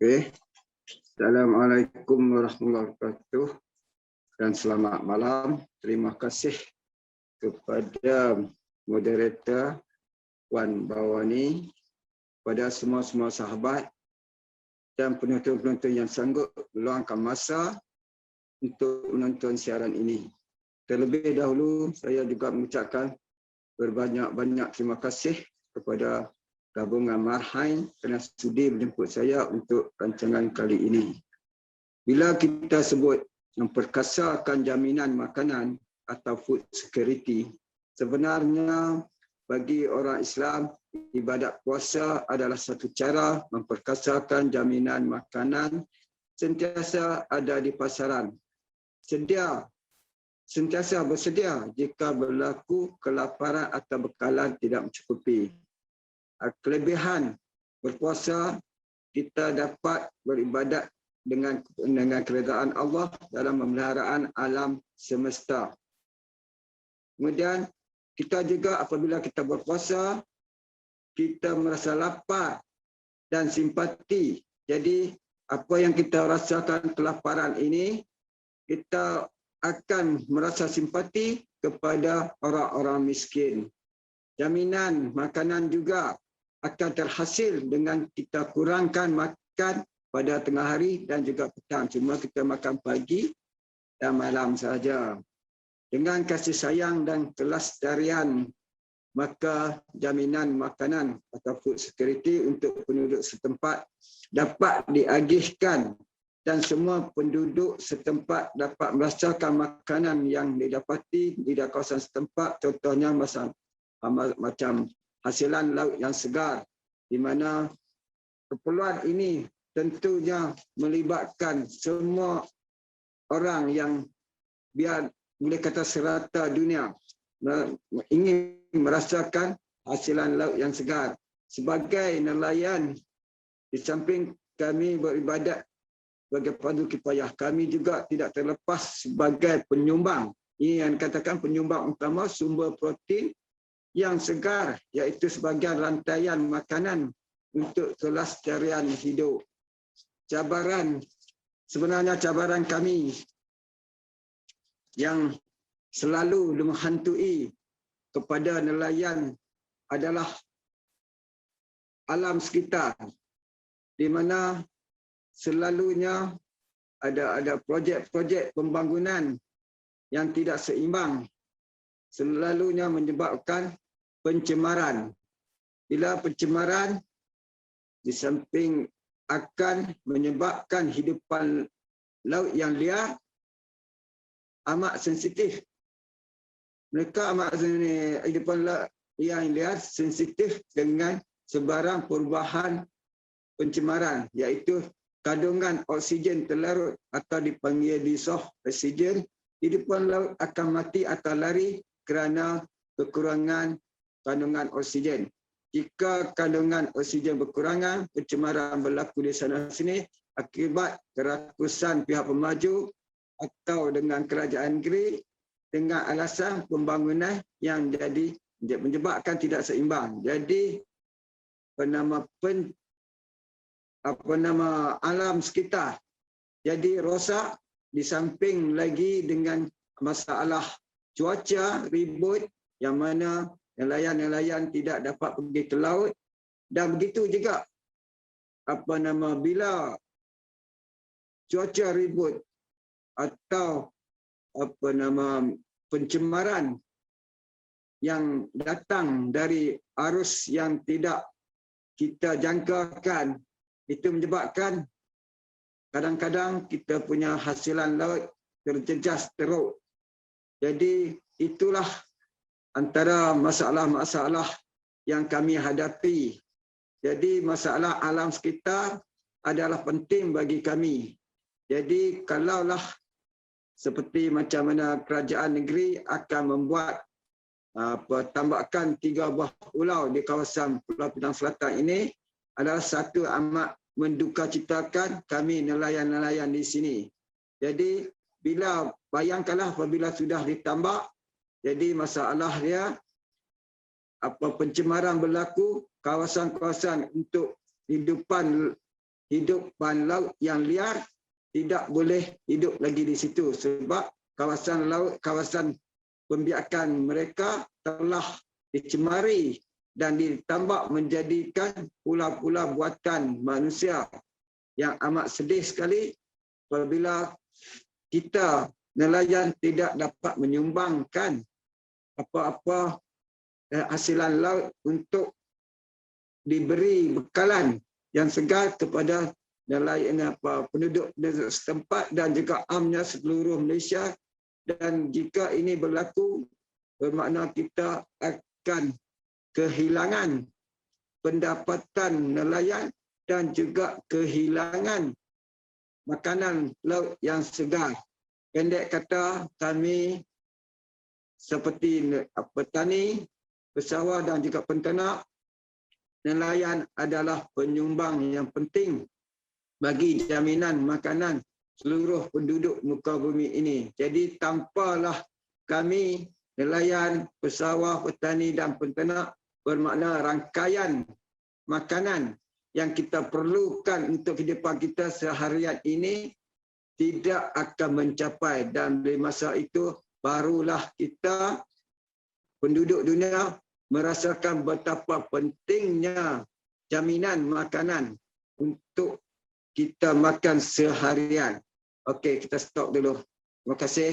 Okey. Assalamualaikum warahmatullahi wabarakatuh dan selamat malam. Terima kasih kepada moderator Wan Bawani, pada semua sahabat dan penonton-penonton yang sanggup meluangkan masa untuk menonton siaran ini. Terlebih dahulu, saya juga mengucapkan berbanyak-banyak terima kasih kepada Gabungan Marhain kerana sudi menjemput saya untuk rancangan kali ini. Bila kita sebut memperkasakan jaminan makanan atau food security, sebenarnya bagi orang Islam, ibadat puasa adalah satu cara memperkasakan jaminan makanan sentiasa ada di pasaran. Sentiasa bersedia jika berlaku kelaparan atau bekalan tidak mencukupi. Kelebihan berpuasa, kita dapat beribadat dengan keredaan Allah dalam pemeliharaan alam semesta. Kemudian kita juga apabila kita berpuasa, kita merasa lapar dan simpati. Jadi apa yang kita rasakan kelaparan ini, kita akan merasa simpati kepada orang-orang miskin. Jaminan makanan juga akan terhasil dengan kita kurangkan makan pada tengah hari dan juga petang. Cuma kita makan pagi dan malam sahaja. Dengan kasih sayang dan kelestarian, maka jaminan makanan atau food security untuk penduduk setempat dapat diagihkan dan semua penduduk setempat dapat merasakan makanan yang didapati di kawasan setempat, contohnya macam hasilan laut yang segar, di mana keperluan ini tentunya melibatkan semua orang yang biar boleh kata serata dunia ingin merasakan hasilan laut yang segar. Sebagai nelayan, di samping kami beribadat sebagai fardu kifayah, kami juga tidak terlepas sebagai penyumbang. Ini yang dikatakan penyumbang utama sumber protein yang segar, iaitu sebagian rantaian makanan untuk kelestarian hidup. Sebenarnya cabaran kami yang selalu menghantui kepada nelayan adalah alam sekitar, di mana selalunya ada projek-projek pembangunan yang tidak seimbang, selalunya menyebabkan pencemaran. Bila pencemaran di samping akan menyebabkan hidupan laut yang liar amat sensitif. Mereka hidupan laut yang liar sensitif dengan sebarang perubahan pencemaran, iaitu kandungan oksigen terlarut atau dipanggil dissolved oksigen. Hidupan laut akan mati atau lari kerana kekurangan kandungan oksigen. Jika kandungan oksigen berkurangan, pencemaran berlaku di sana sini akibat kerakusan pihak pemaju atau dengan kerajaan negeri dengan alasan pembangunan yang jadi menyebabkan tidak seimbang. Jadi alam sekitar jadi rosak, di samping lagi dengan masalah cuaca ribut yang mana nelayan-nelayan tidak dapat pergi ke laut, dan begitu juga bila cuaca ribut atau pencemaran yang datang dari arus yang tidak kita jangkakan, itu menyebabkan kadang-kadang kita punya hasilan laut terjejas teruk. Jadi itulah antara masalah-masalah yang kami hadapi. Jadi masalah alam sekitar adalah penting bagi kami. Jadi kalaulah seperti macam mana kerajaan negeri akan membuat tambakan 3 buah pulau di kawasan Pulau Pinang Selatan ini, adalah satu amat mendukacitakan kami nelayan-nelayan di sini. Jadi bayangkanlah apabila sudah ditambak, jadi masalah dia pencemaran berlaku, kawasan-kawasan untuk hidupan hidupan laut yang liar tidak boleh hidup lagi di situ sebab kawasan laut, kawasan pembiakan mereka telah dicemari dan ditambah menjadikan pulau-pulau buatan manusia yang amat sedih sekali apabila kita nelayan tidak dapat menyumbangkan apa-apa hasilan laut untuk diberi bekalan yang segar kepada nelayan penduduk setempat dan juga amnya seluruh Malaysia. Dan jika ini berlaku, bermakna kita akan kehilangan pendapatan nelayan dan juga kehilangan makanan laut yang segar. Pendek kata, kami seperti petani, pesawah dan juga penternak, nelayan adalah penyumbang yang penting bagi jaminan makanan seluruh penduduk muka bumi ini. Jadi tanpalah kami, nelayan, pesawah, petani dan penternak, bermakna rangkaian makanan yang kita perlukan untuk kehidupan kita seharian ini tidak akan mencapai. Dan di masa itu barulah kita, penduduk dunia, merasakan betapa pentingnya jaminan makanan untuk kita makan seharian. Okey, kita stop dulu. Terima kasih.